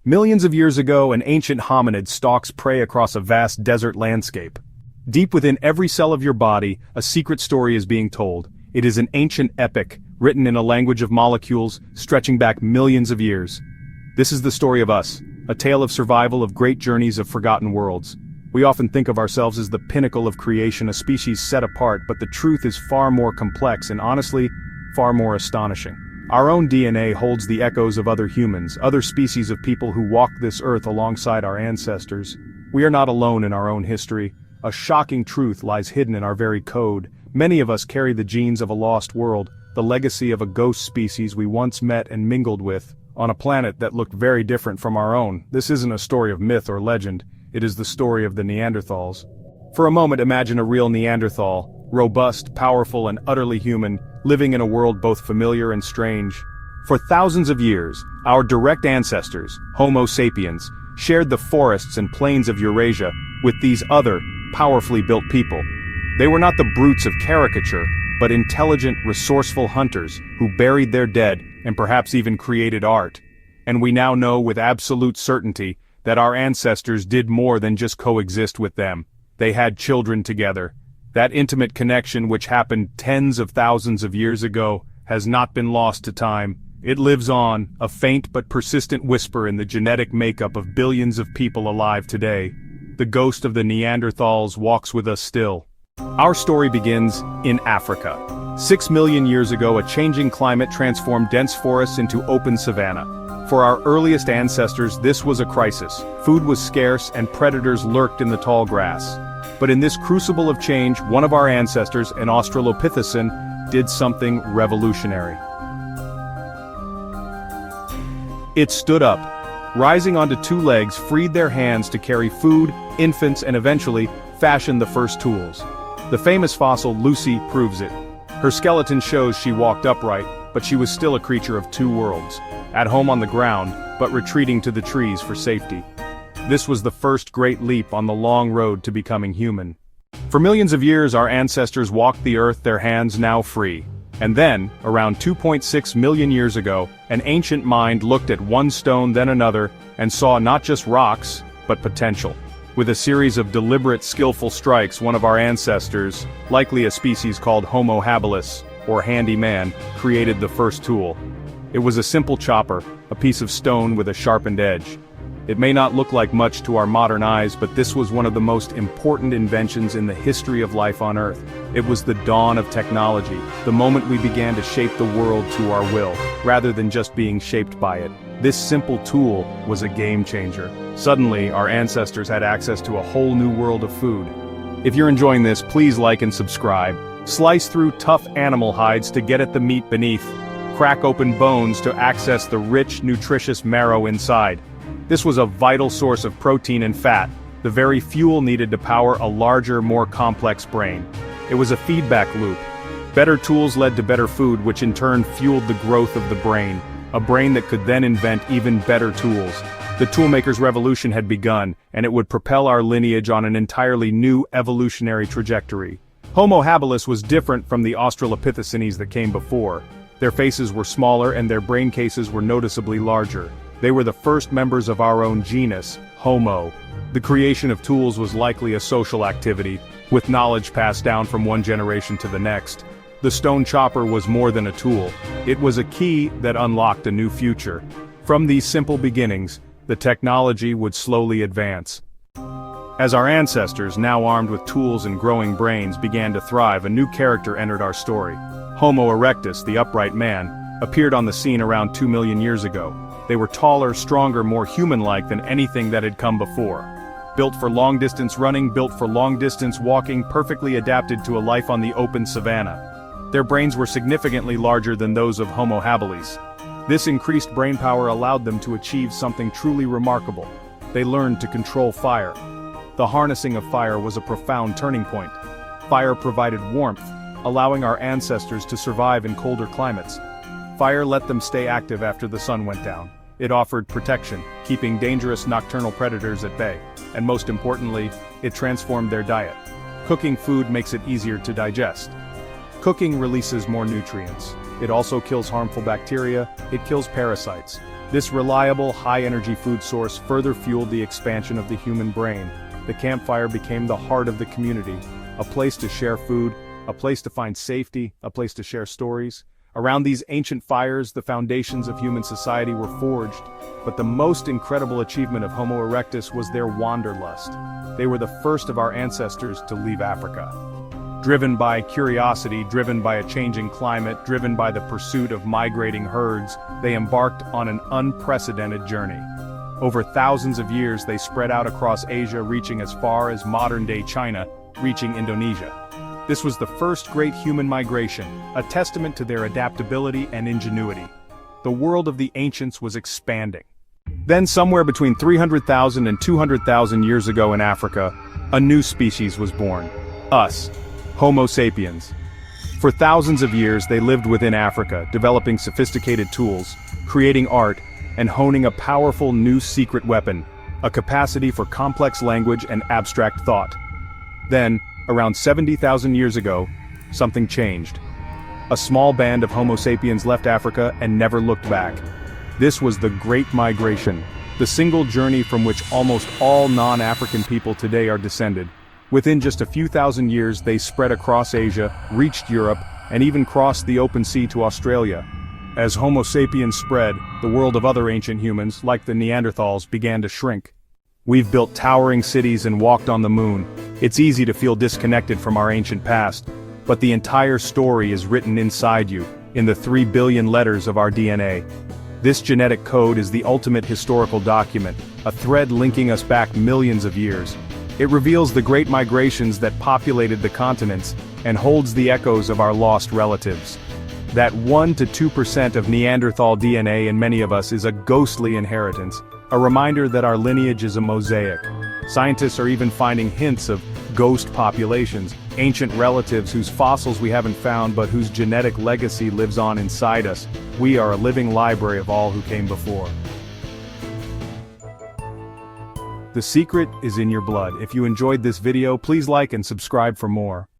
Millions of years ago, an ancient hominid stalks prey across a vast desert landscape. Deep within every cell of your body, a secret story is being told. It is an ancient epic, written in a language of molecules, stretching back millions of years. This is the story of us, a tale of survival of great journeys of forgotten worlds. We often think of ourselves as the pinnacle of creation, a species set apart, but the truth is far more complex and honestly, far more astonishing. Our own DNA holds the echoes of other humans, other species of people who walked this earth alongside our ancestors. We are not alone in our own history. A shocking truth lies hidden in our very code. Many of us carry the genes of a lost world, the legacy of a ghost species we once met and mingled with, on a planet that looked very different from our own. This isn't a story of myth or legend, it is the story of the Neanderthals. For a moment, imagine a real Neanderthal, robust, powerful, and utterly human, living in a world both familiar and strange. For thousands of years, our direct ancestors, Homo sapiens, shared the forests and plains of Eurasia with these other, powerfully built people. They were not the brutes of caricature, but intelligent, resourceful hunters who buried their dead and perhaps even created art. And we now know with absolute certainty that our ancestors did more than just coexist with them. They had children together. That intimate connection, which happened tens of thousands of years ago, has not been lost to time. It lives on, a faint but persistent whisper in the genetic makeup of billions of people alive today. The ghost of the Neanderthals walks with us still. Our story begins in Africa. 6 million years ago, a changing climate transformed dense forests into open savanna. For our earliest ancestors, this was a crisis. Food was scarce and predators lurked in the tall grass. But in this crucible of change, one of our ancestors, an Australopithecine, did something revolutionary. It stood up. Rising onto two legs, freed their hands to carry food, infants, and eventually, fashion the first tools. The famous fossil Lucy proves it. Her skeleton shows she walked upright, but she was still a creature of two worlds. At home on the ground, but retreating to the trees for safety. This was the first great leap on the long road to becoming human. For millions of years our ancestors walked the earth, their hands now free. And then, around 2.6 million years ago, an ancient mind looked at one stone then another, and saw not just rocks, but potential. With a series of deliberate, skillful strikes, one of our ancestors, likely a species called Homo habilis, or handy man, created the first tool. It was a simple chopper, a piece of stone with a sharpened edge. It may not look like much to our modern eyes, but this was one of the most important inventions in the history of life on Earth. It was the dawn of technology, the moment we began to shape the world to our will, rather than just being shaped by it. This simple tool was a game changer. Suddenly, our ancestors had access to a whole new world of food. If you're enjoying this, please like and subscribe. Slice through tough animal hides to get at the meat beneath. Crack open bones to access the rich, nutritious marrow inside. This was a vital source of protein and fat, the very fuel needed to power a larger, more complex brain. It was a feedback loop. Better tools led to better food, which in turn fueled the growth of the brain, a brain that could then invent even better tools. The toolmaker's revolution had begun, and it would propel our lineage on an entirely new evolutionary trajectory. Homo habilis was different from the Australopithecines that came before. Their faces were smaller and their brain cases were noticeably larger. They were the first members of our own genus, Homo. The creation of tools was likely a social activity, with knowledge passed down from one generation to the next. The stone chopper was more than a tool. It was a key that unlocked a new future. From these simple beginnings, the technology would slowly advance. As our ancestors, now armed with tools and growing brains, began to thrive, a new character entered our story. Homo erectus, the upright man, appeared on the scene around 2 million years ago. They were taller, stronger, more human-like than anything that had come before. Built for long-distance running, built for long-distance walking, perfectly adapted to a life on the open savanna. Their brains were significantly larger than those of Homo habilis. This increased brain power allowed them to achieve something truly remarkable. They learned to control fire. The harnessing of fire was a profound turning point. Fire provided warmth, allowing our ancestors to survive in colder climates. Fire let them stay active after the sun went down. It offered protection, keeping dangerous nocturnal predators at bay. And most importantly, it transformed their diet. Cooking food makes it easier to digest. Cooking releases more nutrients. It also kills harmful bacteria, it kills parasites. This reliable, high-energy food source further fueled the expansion of the human brain. The campfire became the heart of the community, a place to share food, a place to find safety, a place to share stories. Around these ancient fires, the foundations of human society were forged, but the most incredible achievement of Homo erectus was their wanderlust. They were the first of our ancestors to leave Africa. Driven by curiosity, driven by a changing climate, driven by the pursuit of migrating herds, they embarked on an unprecedented journey. Over thousands of years they spread out across Asia, reaching as far as modern-day China, reaching Indonesia. This was the first great human migration, a testament to their adaptability and ingenuity. The world of the ancients was expanding. Then somewhere between 300,000 and 200,000 years ago in Africa, a new species was born. Us, Homo sapiens. For thousands of years they lived within Africa, developing sophisticated tools, creating art, and honing a powerful new secret weapon, a capacity for complex language and abstract thought. Then, around 70,000 years ago, something changed. A small band of Homo sapiens left Africa and never looked back. This was the Great Migration, the single journey from which almost all non-African people today are descended. Within just a few thousand years they spread across Asia, reached Europe, and even crossed the open sea to Australia. As Homo sapiens spread, the world of other ancient humans, like the Neanderthals, began to shrink. We've built towering cities and walked on the moon. It's easy to feel disconnected from our ancient past, but the entire story is written inside you, in the 3 billion letters of our DNA. This genetic code is the ultimate historical document, a thread linking us back millions of years. It reveals the great migrations that populated the continents and holds the echoes of our lost relatives. That 1 to 2% of Neanderthal DNA in many of us is a ghostly inheritance, a reminder that our lineage is a mosaic. Scientists are even finding hints of ghost populations, ancient relatives whose fossils we haven't found but whose genetic legacy lives on inside us. We are a living library of all who came before. The secret is in your blood. If you enjoyed this video, please like and subscribe for more.